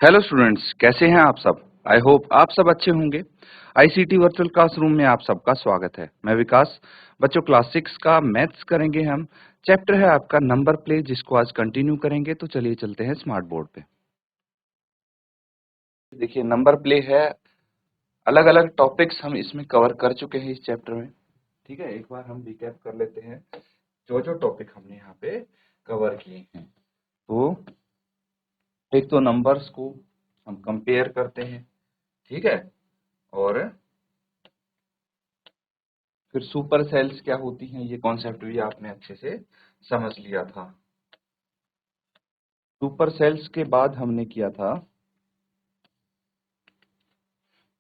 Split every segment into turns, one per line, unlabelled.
Hello students, कैसे हैं आप सब। आई होप आप सब अच्छे होंगे। आईसीटी वर्चुअल क्लासरूम में आप सबका स्वागत है। मैं विकास। बच्चों, क्लास 6 का मैथ्स करेंगे हम। चैप्टर है आपका नंबर प्ले, जिसको आज कंटिन्यू करेंगे। तो चलिए चलते हैं स्मार्ट बोर्ड पे। देखिए, नंबर प्ले है। अलग अलग टॉपिक्स हम इसमें कवर कर चुके हैं इस चैप्टर में। ठीक है, एक बार हम रिकैप कर लेते हैं जो जो टॉपिक हमने यहाँ पे कवर किए हैं। तो एक तो नंबर्स को हम कंपेयर करते हैं, ठीक है। और फिर सुपर सेल्स क्या होती हैं, ये कॉन्सेप्ट भी आपने अच्छे से समझ लिया था। सुपर सेल्स के बाद हमने किया था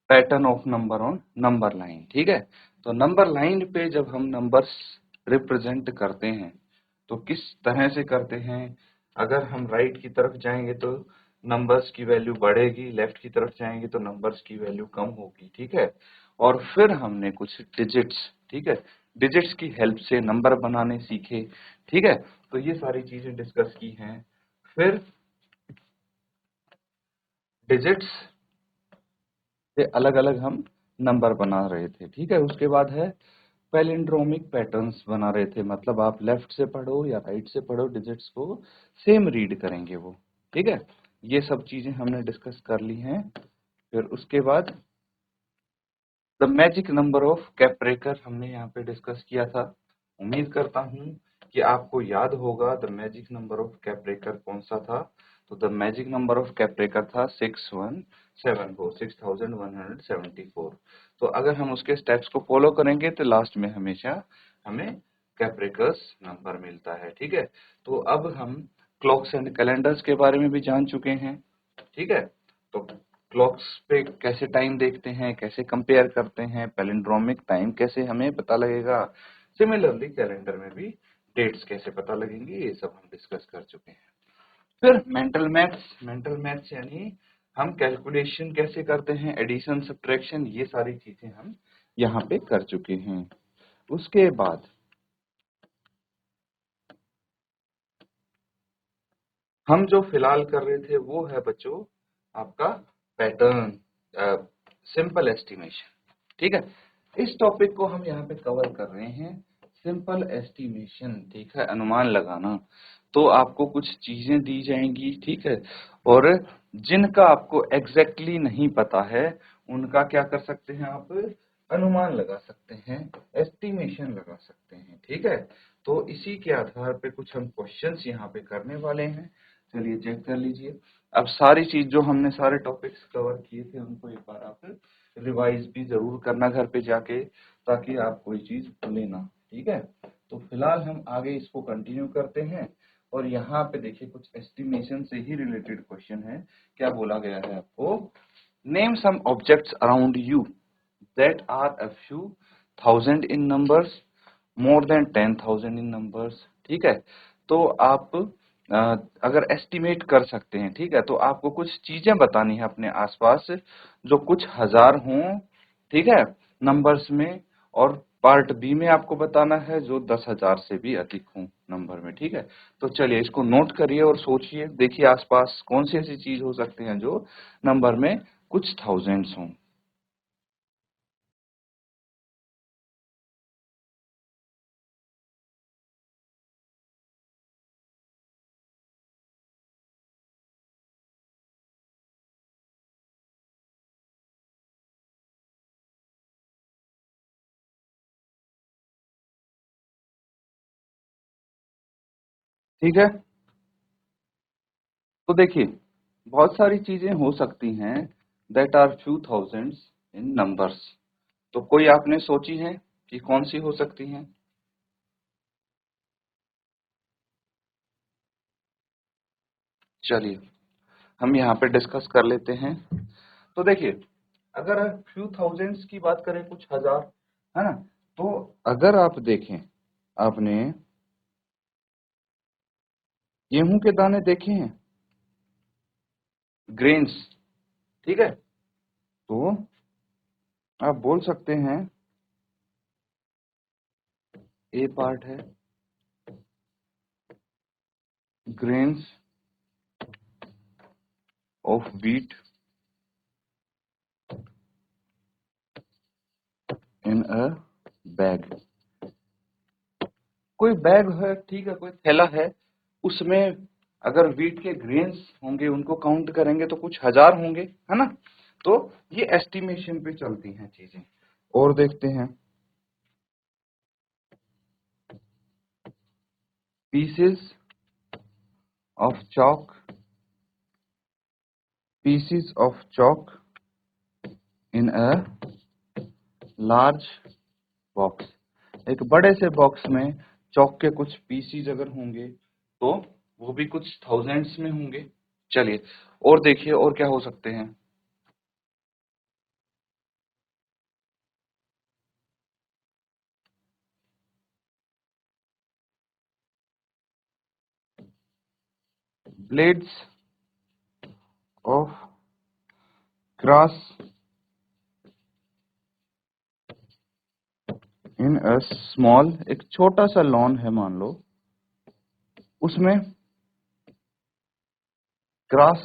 pattern of number on number line, ठीक है। तो नंबर लाइन पे जब हम नंबर्स रिप्रेजेंट करते हैं तो किस तरह से करते हैं। अगर हम राइट की तरफ जाएंगे तो नंबर्स की वैल्यू बढ़ेगी, लेफ्ट की तरफ जाएंगे तो नंबर्स की वैल्यू कम होगी, ठीक है। और फिर हमने कुछ डिजिट्स, ठीक है, डिजिट्स की हेल्प से नंबर बनाने सीखे, ठीक है। तो ये सारी चीजें डिस्कस की हैं। फिर डिजिट्स से अलग अलग हम नंबर बना रहे थे, ठीक है। उसके बाद है पैलिंड्रोमिक पैटर्न्स बना रहे थे, मतलब आप लेफ्ट से पढ़ो या राइट से पढ़ो, डिजिट्स को सेम रीड करेंगे वो, ठीक है। ये सब चीजें हमने डिस्कस कर ली हैं। फिर उसके बाद द मैजिक नंबर ऑफ कैपरेकर हमने यहाँ पे डिस्कस किया था। उम्मीद करता हूँ कि आपको याद होगा द मैजिक नंबर ऑफ कैपरेकर कौन सा था। तो द मैजिक नंबर ऑफ कैपरेकर था 6174, 6174। तो अगर हम उसके स्टेप्स को फॉलो करेंगे तो लास्ट में हमेशा हमें कैपरेकर्स नंबर मिलता है, ठीक है। तो अब हम क्लॉक्स एंड कैलेंडर्स के बारे में भी जान चुके हैं, ठीक है। तो क्लॉक्स पे कैसे टाइम देखते हैं, कैसे कंपेयर करते हैं, पैलिंड्रोमिक टाइम कैसे हमें पता लगेगा, सिमिलरली कैलेंडर में भी डेट्स कैसे पता लगेंगे, ये सब हम डिस्कस कर चुके हैं। फिर मेंटल मैथ्स यानी हम कैलकुलेशन कैसे करते हैं, एडिशन सब्ट्रैक्शन, ये सारी चीजें हम यहाँ पे कर चुके हैं। उसके बाद हम जो फिलहाल कर रहे थे वो है बच्चों आपका पैटर्न सिंपल एस्टिमेशन, ठीक है। इस टॉपिक को हम यहाँ पे कवर कर रहे हैं, सिंपल एस्टिमेशन, ठीक है, अनुमान लगाना। तो आपको कुछ चीजें दी जाएंगी, ठीक है, और जिनका आपको एग्जैक्टली नहीं पता है उनका क्या कर सकते हैं आप, अनुमान लगा सकते हैं, एस्टिमेशन लगा सकते हैं, ठीक है। तो इसी के आधार पे कुछ हम क्वेश्चंस यहाँ पे करने वाले हैं। चलिए चेक कर लीजिए। अब सारी चीज जो हमने सारे टॉपिक्स कवर किए थे उनको एक बार आप रिवाइज भी जरूर करना घर पे जाके, ताकि आप कोई चीज भूले ना, ठीक है। तो फिलहाल हम आगे इसको कंटिन्यू करते हैं। और यहाँ पे देखिए कुछ एस्टिमेशन से ही रिलेटेड क्वेश्चन है। क्या बोला गया है आपको, name some objects around you that are a few thousand in numbers, more than 10,000 in numbers, ठीक है। तो आप अगर एस्टिमेट कर सकते हैं, ठीक है, तो आपको कुछ चीजें बतानी है अपने आसपास जो कुछ हजार हों, ठीक है, नंबर्स में। और पार्ट बी में आपको बताना है जो 10,000 से भी अधिक हों नंबर में, ठीक है। तो चलिए इसको नोट करिए और सोचिए, देखिए आसपास कौन सी ऐसी चीज हो सकती है जो नंबर में कुछ थाउजेंड्स हों। ठीक है, तो देखिए बहुत सारी चीजें हो सकती हैं that are few thousands in numbers. तो कोई आपने सोची है कि कौन सी हो सकती हैं। चलिए हम यहाँ पे डिस्कस कर लेते हैं। तो देखिए, अगर फ्यू थाउजेंड्स की बात करें, कुछ हजार, है ना। तो अगर आप देखें, आपने गेहूं के दाने देखे हैं, ग्रेन्स, ठीक है। तो आप बोल सकते हैं ए पार्ट है grains, of wheat in a bag. कोई बैग है, ठीक है, कोई थैला है, उसमें अगर वीट के ग्रेन्स होंगे उनको काउंट करेंगे तो कुछ हजार होंगे, है ना। तो ये एस्टिमेशन पे चलती हैं चीजें। और देखते हैं, pieces of chalk, pieces of chalk in a large box. एक बड़े से बॉक्स में चॉक के कुछ पीसीज अगर होंगे तो वो भी कुछ थाउजेंड्स में होंगे। चलिए और देखिए और क्या हो सकते हैं। Blades of grass in a small, एक छोटा सा लॉन है मान लो, उसमें ग्रास,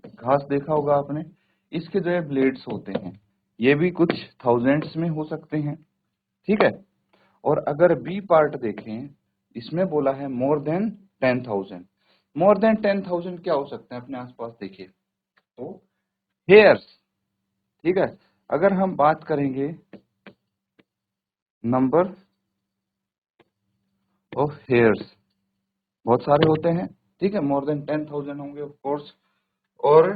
घास देखा होगा आपने, इसके जो है ब्लेड्स होते हैं, ये भी कुछ थाउजेंड्स में हो सकते हैं, ठीक है। और अगर बी पार्ट देखें, इसमें बोला है मोर देन 10,000। मोर देन 10,000 क्या हो सकते हैं, अपने आसपास देखिए तो हेयर्स, ठीक है। अगर हम बात करेंगे नंबर ऑफ हेयर्स, बहुत सारे होते हैं, ठीक है, मोर देन 10,000 होंगे ऑफ कोर्स। और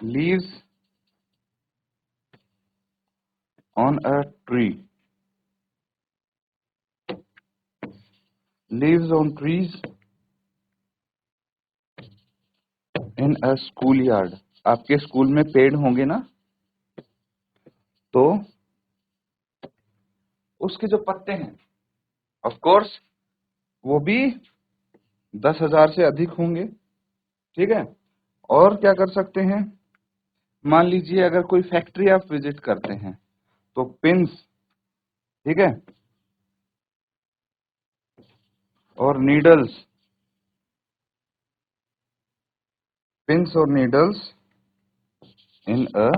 leaves on a tree, leaves on trees in a school yard. आपके स्कूल में पेड़ होंगे ना, तो उसके जो पत्ते हैं ऑफ कोर्स वो भी 10,000 से अधिक होंगे, ठीक है। और क्या कर सकते हैं, मान लीजिए अगर कोई फैक्ट्री आप विजिट करते हैं तो पिंस, ठीक है, और नीडल्स, पिंस और नीडल्स इन अ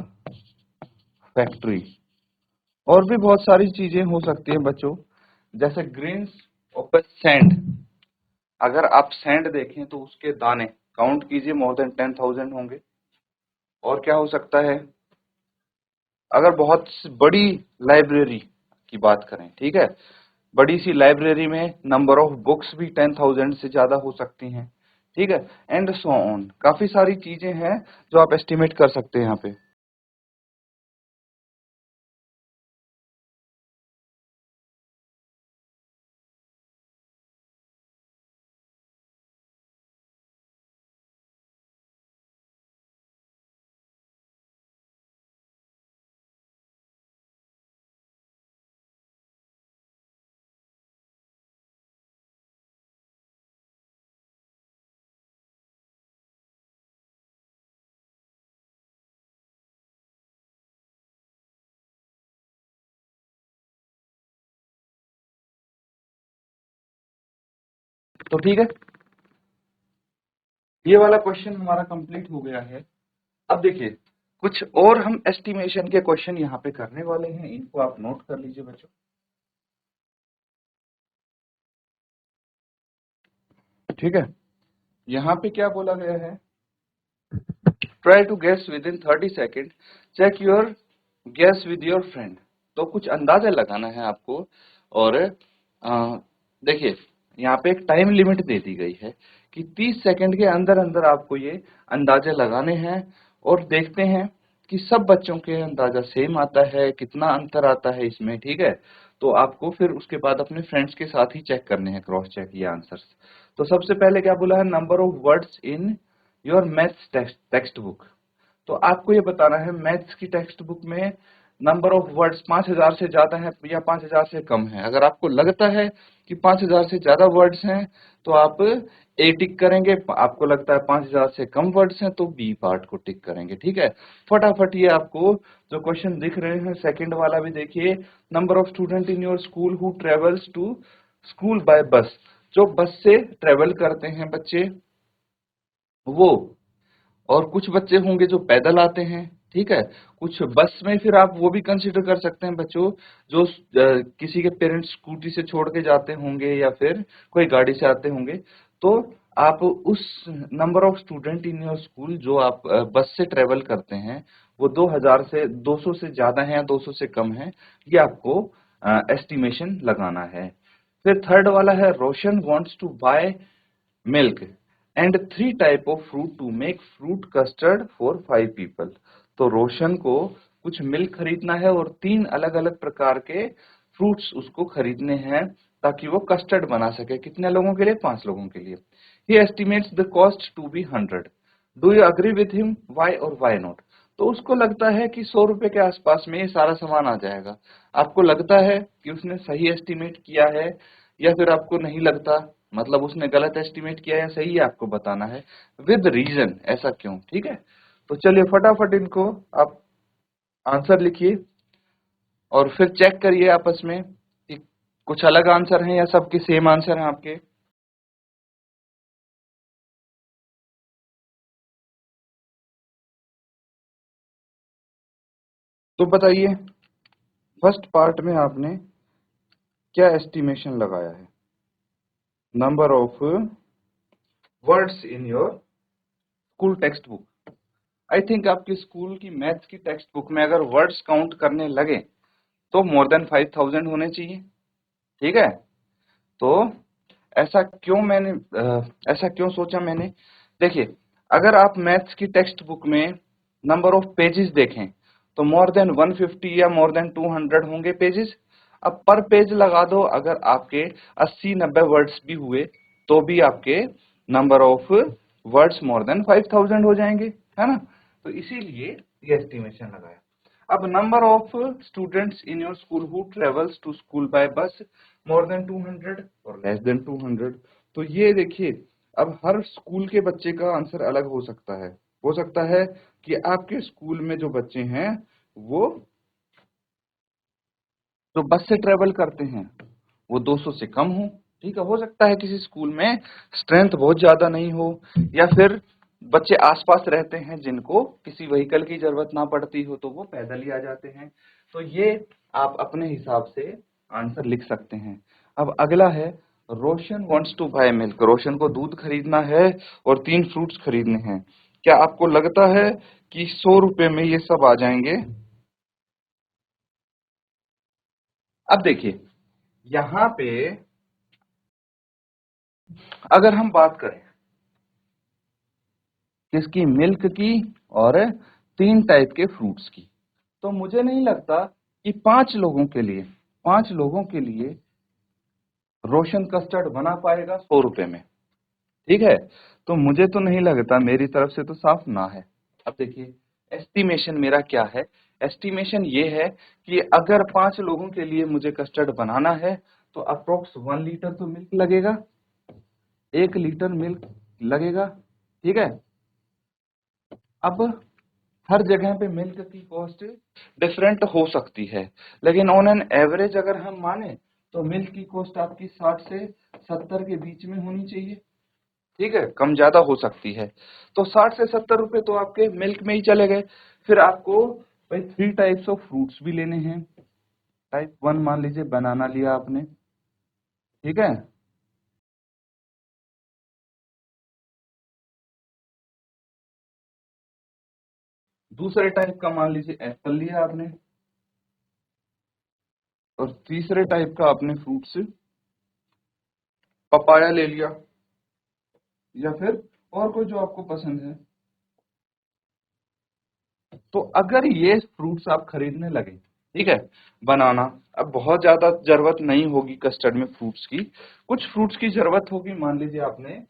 फैक्ट्री। और भी बहुत सारी चीजें हो सकती हैं बच्चों, जैसे ग्रेन्स ऑफ सैंड। अगर आप सैंड देखें तो उसके दाने काउंट कीजिए, मोर देन 10,000 होंगे। और क्या हो सकता है, अगर बहुत बड़ी लाइब्रेरी की बात करें, ठीक है, बड़ी सी लाइब्रेरी में नंबर ऑफ बुक्स भी 10,000 से ज्यादा हो सकती हैं, ठीक है, एंड सो ऑन। काफी सारी चीजें हैं जो आप एस्टिमेट कर सकते हैं यहाँ पे। तो ठीक है, ये वाला क्वेश्चन हमारा कंप्लीट हो गया है। अब देखिए कुछ और हम एस्टिमेशन के क्वेश्चन यहाँ पे करने वाले हैं, इनको आप नोट कर लीजिए बच्चों। ठीक है, यहाँ पे क्या बोला गया है, try to guess within 30 second, check your guess with your friend. तो कुछ अंदाजा लगाना है आपको। और देखिए यहाँ पे एक टाइम लिमिट दे दी गई है कि 30 सेकंड के अंदर अंदर आपको ये अंदाजे लगाने हैं। और देखते हैं कि सब बच्चों के अंदाजा सेम आता है, कितना अंतर आता है इसमें, ठीक है। तो आपको फिर उसके बाद अपने फ्रेंड्स के साथ ही चेक करने हैं, क्रॉस चेक ये आंसर्स। तो सबसे पहले क्या बोला है, number of words in your maths text book. तो आपको ये बताना है मैथ्स की टेक्स्ट बुक में नंबर ऑफ वर्ड्स 5,000 से ज्यादा है या 5,000 से कम है। अगर आपको लगता है कि 5,000 से ज्यादा वर्ड्स हैं तो आप ए टिक करेंगे, आपको लगता है 5,000 से कम वर्ड्स हैं तो बी पार्ट को टिक करेंगे, ठीक है। फटाफट ये आपको जो क्वेश्चन दिख रहे हैं, सेकंड वाला भी देखिए, number of student in your school who travels to school by bus, जो बस से ट्रेवल करते हैं बच्चे वो, और कुछ बच्चे होंगे जो पैदल आते हैं, ठीक है। कुछ बस में फिर आप वो भी कंसिडर कर सकते हैं बच्चों, जो किसी के पेरेंट्स स्कूटी से छोड़ के जाते होंगे या फिर कोई गाड़ी से आते होंगे। तो आप उस number of student in your school जो आप बस से ट्रेवल करते हैं वो 2000 से 200 से ज्यादा है या 200 से कम है, ये आपको एस्टिमेशन लगाना है। फिर थर्ड वाला है Roshan wants to buy milk and three type of fruit to make fruit custard for 5 people। तो रोशन को कुछ मिल्क खरीदना है और 3 अलग अलग प्रकार के फ्रूट्स उसको खरीदने हैं ताकि वो कस्टर्ड बना सके। कितने लोगों के लिए? 5 लोगों के लिए। He estimates the cost to be 100। Do you agree with him? Why or why not? तो उसको लगता है कि 100 रुपए के आसपास में ये सारा सामान आ जाएगा। आपको लगता है कि उसने सही एस्टिमेट किया है या फिर आपको नहीं लगता, मतलब उसने गलत एस्टिमेट किया है या सही है, आपको बताना है विद रीजन, ऐसा क्यों, ठीक है। तो चलिए फटाफट इनको आप आंसर लिखिए और फिर चेक करिए आपस में कि कुछ अलग आंसर हैं या सबके सेम आंसर हैं आपके। तो बताइए फर्स्ट पार्ट में आपने क्या एस्टिमेशन लगाया है? Number of words in your school text book. I think आपकी स्कूल की मैथ्स की टेक्स्ट बुक में अगर वर्ड्स काउंट करने लगे तो मोर देन 5000 होने चाहिए, ठीक है। तो ऐसा क्यों सोचा मैंने? देखिए, अगर आप मैथ्स की टेक्स्ट बुक में नंबर ऑफ पेजेस देखें तो मोर देन 150 या मोर देन 200 होंगे पेजेस। अब पर पेज लगा दो, अगर आपके 80-90 वर्ड्स भी हुए तो भी आपके number of words more than 5000 हो जाएंगे, है ना। तो इसीलिए ये एस्टिमेशन लगाया। अब number of students in your school who travels to school by bus more then 200 और लेस देन 200। तो ये देखिए, अब हर स्कूल के बच्चे का आंसर अलग हो सकता है। हो सकता है कि आपके स्कूल में जो बच्चे हैं वो जो बस से ट्रेवल करते हैं वो 200 से कम हो, ठीक है। हो सकता है किसी स्कूल में स्ट्रेंथ बहुत ज्यादा नहीं हो या फिर बच्चे आसपास रहते हैं जिनको किसी व्हीकल की जरूरत ना पड़ती हो तो वो पैदल ही आ जाते हैं। तो ये आप अपने हिसाब से आंसर लिख सकते हैं। अब अगला है Roshan wants to bye milk. रोशन को दूध खरीदना है और 3 फ्रूट्स खरीदने हैं। क्या आपको लगता है कि 100 रुपए में ये सब आ जाएंगे? अब देखिए, यहाँ पे अगर हम बात करें किसकी? मिल्क की और 3 टाइप के फ्रूट्स की, तो मुझे नहीं लगता कि 5 लोगों के लिए रोशन कस्टर्ड बना पाएगा 100 रुपए में, ठीक है। तो मुझे तो नहीं लगता, मेरी तरफ से तो साफ ना है। अब देखिए एस्टिमेशन मेरा क्या है? एस्टिमेशन ये है कि अगर 5 लोगों के लिए मुझे कस्टर्ड बनाना है तो अप्रोक्स 1 लीटर तो मिल्क लगेगा, 1 लीटर मिल्क लगेगा, ठीक है। अब हर जगह पे मिल्क की कॉस्ट डिफरेंट हो सकती है, लेकिन ऑन एन एवरेज अगर हम माने तो मिल्क की कॉस्ट आपकी 60 से 70 के बीच में होनी चाहिए, ठीक है। कम ज्यादा हो सकती है। तो 60 से 70 रुपए तो आपके मिल्क में ही चले गए। फिर आपको भाई 3 टाइप्स ऑफ फ्रूट्स भी लेने हैं। टाइप 1 मान लीजिए बनाना लिया आपने, ठीक है। दूसरे टाइप का मान लीजिए एप्पल लिया आपने, और तीसरे टाइप का आपने फ्रूट्स पपाया ले लिया, या फिर और कोई जो आपको पसंद है। तो अगर ये फ्रूट्स आप खरीदने लगे, ठीक है, बनाना, अब बहुत ज्यादा जरूरत नहीं होगी कस्टर्ड में फ्रूट्स की, कुछ फ्रूट्स की जरूरत होगी। मान लीजिए आपने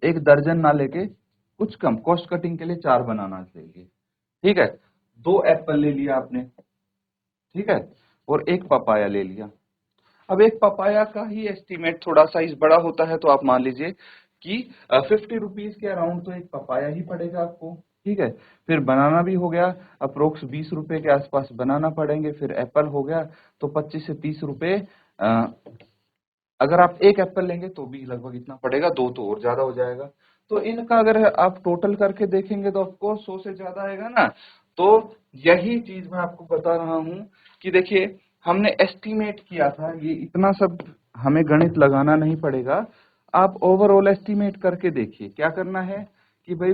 1 दर्जन ना लेके कुछ कम कॉस्ट कटिंग के लिए 4 बनाना ले लिए, ठीक है। 2 एप्पल ले लिया आपने, ठीक है, और 1 पपाया ले लिया। अब 1 पपाया का ही एस्टीमेट थोड़ा साइज बड़ा होता है, तो आप मान लीजिए कि 50 रुपीज के अराउंड तो 1 पपाया ही पड़ेगा आपको, ठीक है। फिर बनाना भी हो गया, अप्रोक्स 20 रुपए के आसपास बनाना पड़ेंगे। फिर एप्पल हो गया तो 25 से 30 रुपए अगर आप एक एप्पल लेंगे तो भी लगभग इतना पड़ेगा, दो तो और ज्यादा हो जाएगा। तो इनका अगर आप टोटल करके देखेंगे तो ऑफकोर्स 100 से ज्यादा आएगा ना। तो यही चीज मैं आपको बता रहा हूँ कि देखिए हमने एस्टिमेट किया था, ये इतना सब हमें गणित लगाना नहीं पड़ेगा। आप ओवरऑल एस्टिमेट करके देखिए क्या करना है कि भाई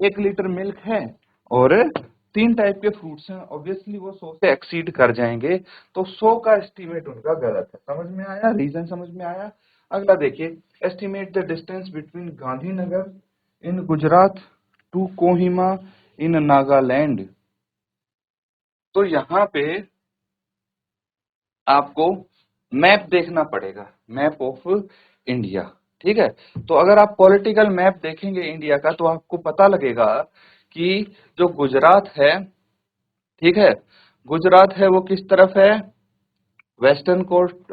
1 लीटर मिल्क है और 3 टाइप के फ्रूट्स हैं, ऑब्वियसली वो 100 से एक्सीड कर जाएंगे, तो 100 का एस्टीमेट उनका गलत है। समझ में आया, रीजन समझ में आया। अगला देखिए, estimate the distance between Gandhinagar in Gujarat to Kohima in Nagaland. तो यहाँ पे आपको मैप देखना पड़ेगा, मैप ऑफ इंडिया। ठीक है, तो अगर आप पॉलिटिकल मैप देखेंगे इंडिया का तो आपको पता लगेगा कि जो गुजरात है, ठीक है, गुजरात है वो किस तरफ है, वेस्टर्न कोस्ट,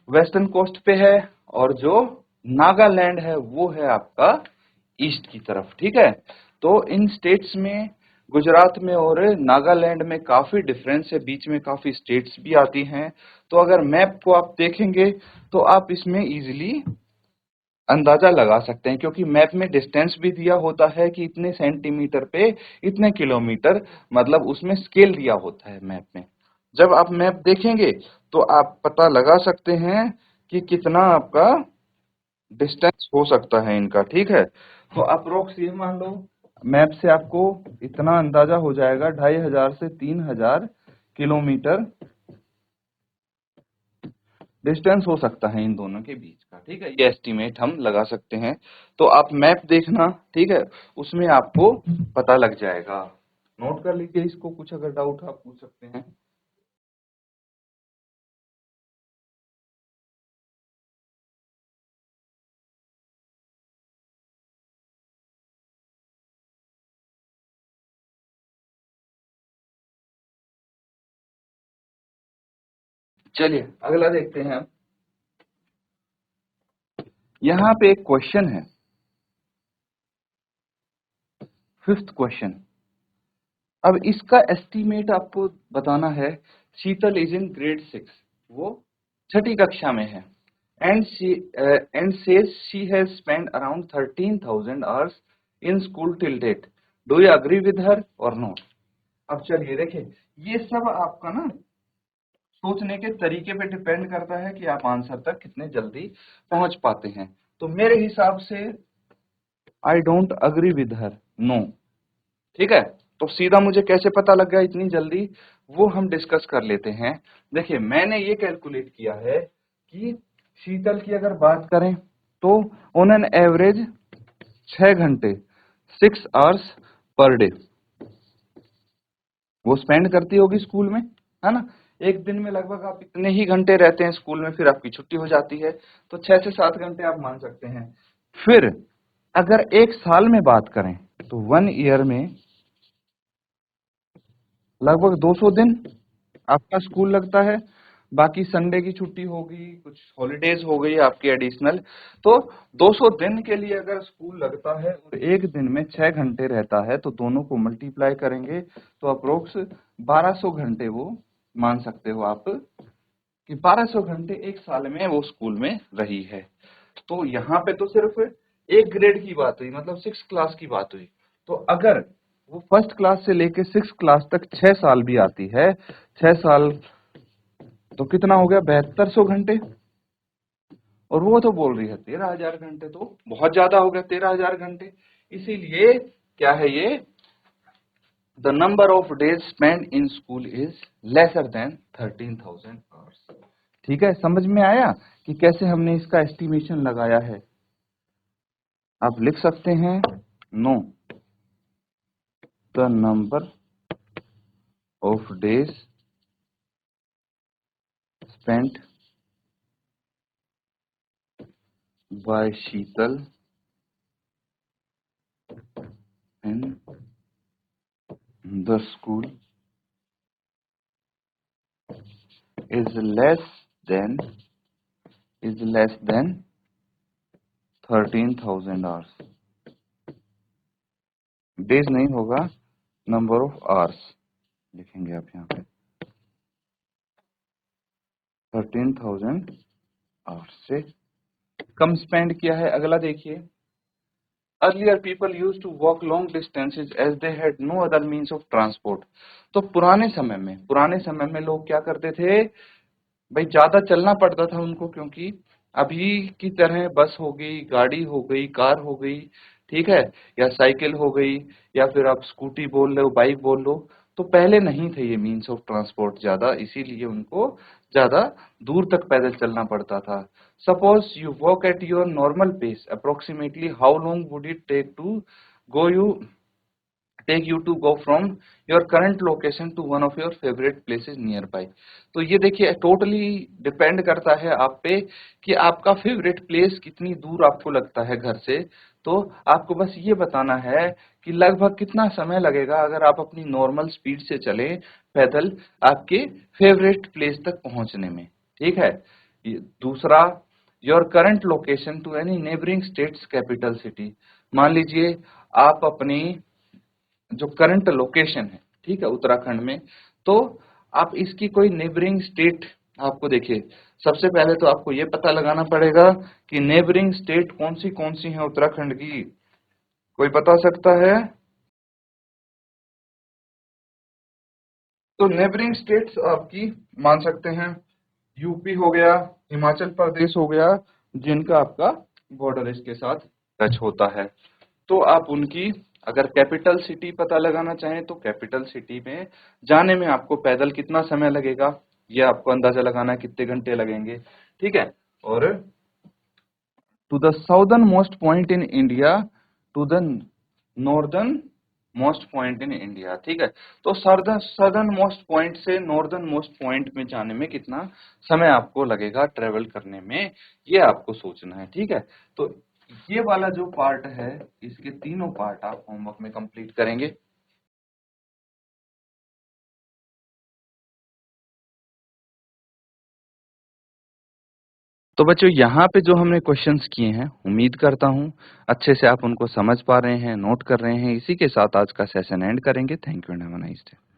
वेस्टर्न कोस्ट पे है, और जो नागालैंड है वो है आपका ईस्ट की तरफ। ठीक है, तो इन स्टेट्स में गुजरात में और नागालैंड में काफी डिफरेंस है, बीच में काफी स्टेट्स भी आती हैं। तो अगर मैप को आप देखेंगे तो आप इसमें इजीली अंदाजा लगा सकते हैं, क्योंकि मैप में डिस्टेंस भी दिया होता है कि इतने सेंटीमीटर पे इतने किलोमीटर, मतलब उसमें स्केल दिया होता है मैप में। जब आप मैप देखेंगे तो आप पता लगा सकते हैं कि कितना आपका डिस्टेंस हो सकता है इनका। ठीक है, तो अप्रोक्स ये मान लो मैप से आपको इतना अंदाजा हो जाएगा, 2500 से 3000 किलोमीटर डिस्टेंस हो सकता है इन दोनों के बीच का। ठीक है, ये एस्टीमेट हम लगा सकते हैं। तो आप मैप देखना, ठीक है, उसमें आपको पता लग जाएगा। नोट कर लीजिए इसको, कुछ अगर डाउट आप पूछ सकते हैं। चलिए अगला देखते हैं हम। यहाँ पे एक क्वेश्चन है, 5th क्वेश्चन। अब इसका एस्टीमेट आपको बताना है। शीतल इज इन ग्रेड 6, वो छठी कक्षा में है, and says she has spend around 13,000 hours in school till date. Do you agree with her or not? अब चलिए देखिए, ये सब आपका ना सोचने के तरीके पे डिपेंड करता है कि आप आंसर तक कितने जल्दी पहुंच पाते हैं। तो मेरे हिसाब से I don't agree with her, no. ठीक है, तो सीधा मुझे कैसे पता लग गया इतनी जल्दी, वो हम डिस्कस कर लेते हैं। देखिए मैंने ये कैलकुलेट किया है कि शीतल की अगर बात करें तो ऑन एन एवरेज 6 घंटे, 6 आवर्स पर डे वो स्पेंड करती होगी स्कूल में, है ना। एक दिन में लगभग आप इतने ही घंटे रहते हैं स्कूल में, फिर आपकी छुट्टी हो जाती है, तो 6 से 7 घंटे आप मान सकते हैं। फिर अगर एक साल में बात करें तो 1 ईयर में लगभग 200 दिन आपका स्कूल लगता है। बाकी संडे की छुट्टी होगी, कुछ हॉलीडेज हो गई आपकी एडिशनल। तो 200 दिन के लिए अगर स्कूल लगता है और एक दिन में 6 घंटे रहता है, तो दोनों को मल्टीप्लाई करेंगे तो अप्रोक्स 1200 घंटे वो मान सकते हो आप कि 1200 घंटे एक साल में वो स्कूल में रही है। तो यहाँ पे तो सिर्फ एक ग्रेड की बात हुई, मतलब 6 क्लास की बात हुई। तो अगर वो 1st क्लास से लेके 6 क्लास तक 6 साल भी आती है, 6 साल तो कितना हो गया, 7200 घंटे। और वो तो बोल रही है 13,000 घंटे, तो बहुत ज्यादा हो गया 13,000 घंटे। इसीलिए क्या है ये, the number of days spend in school is lesser than 13,000 hours. ठीक है, समझ में आया कि कैसे हमने इसका एस्टिमेशन लगाया है। आप लिख सकते हैं, no, the number of days spent by Sheetal in the school is than less than 13,000 hours. Days नहीं होगा, नंबर ऑफ आवर्स लिखेंगे आप यहाँ पे 13,000 आवर से कम स्पेंड किया है। अगला देखिए, earlier people use to walk long distances as they had no other means of transport. तो पुराने समय में लोग क्या करते थे भाई, ज्यादा चलना पड़ता था उनको, क्योंकि अभी की तरह बस हो गई, गाड़ी हो गई, कार हो गई, ठीक है, या साइकिल हो गई, या फिर आप स्कूटी बोल लो, बाइक बोल लो, तो पहले नहीं थे ये मीन्स ऑफ ट्रांसपोर्ट ज्यादा, इसीलिए उनको ज्यादा दूर तक पैदल चलना पड़ता था। Suppose you walk at your normal pace, approximately how long would it take to go you take you to go from your current location to one of your favourite places near by. तो ये देखिए totally depend करता है आप पे कि आपका favourite place कितनी दूर आपको लगता है घर से। तो आपको बस ये बताना है कि लगभग कितना समय लगेगा अगर आप अपनी नॉर्मल स्पीड से चलें पैदल आपके फेवरेट प्लेस तक पहुंचने में, ठीक है। दूसरा, your current location to any neighbouring states capital city. मान लीजिए आप अपनी जो करंट लोकेशन है, ठीक है, उत्तराखंड में, तो आप इसकी कोई नेबरिंग स्टेट आपको देखिए, सबसे पहले तो आपको ये पता लगाना पड़ेगा कि नेबरिंग स्टेट कौन सी है उत्तराखंड की, कोई बता सकता है? तो नेबरिंग स्टेट्स आपकी मान सकते हैं यूपी हो गया, हिमाचल प्रदेश हो गया, जिनका आपका बॉर्डर इसके साथ टच होता है। तो आप उनकी अगर कैपिटल सिटी पता लगाना चाहें तो कैपिटल सिटी में जाने में आपको पैदल कितना समय लगेगा, ये आपको अंदाजा लगाना है कितने घंटे लगेंगे, ठीक है। और to the southern most point in India, to the northern most point in India, ठीक है। तो सदर्न मोस्ट पॉइंट से नॉर्दर्न मोस्ट पॉइंट में जाने में कितना समय आपको लगेगा ट्रेवल करने में, ये आपको सोचना है, ठीक है। तो ये वाला जो पार्ट है, इसके तीनों पार्ट आप होमवर्क में कंप्लीट करेंगे। तो बच्चों यहाँ पे जो हमने क्वेश्चंस किए हैं, उम्मीद करता हूँ अच्छे से आप उनको समझ पा रहे हैं, नोट कर रहे हैं। इसी के साथ आज का सेशन एंड करेंगे। Thank you and have a nice day.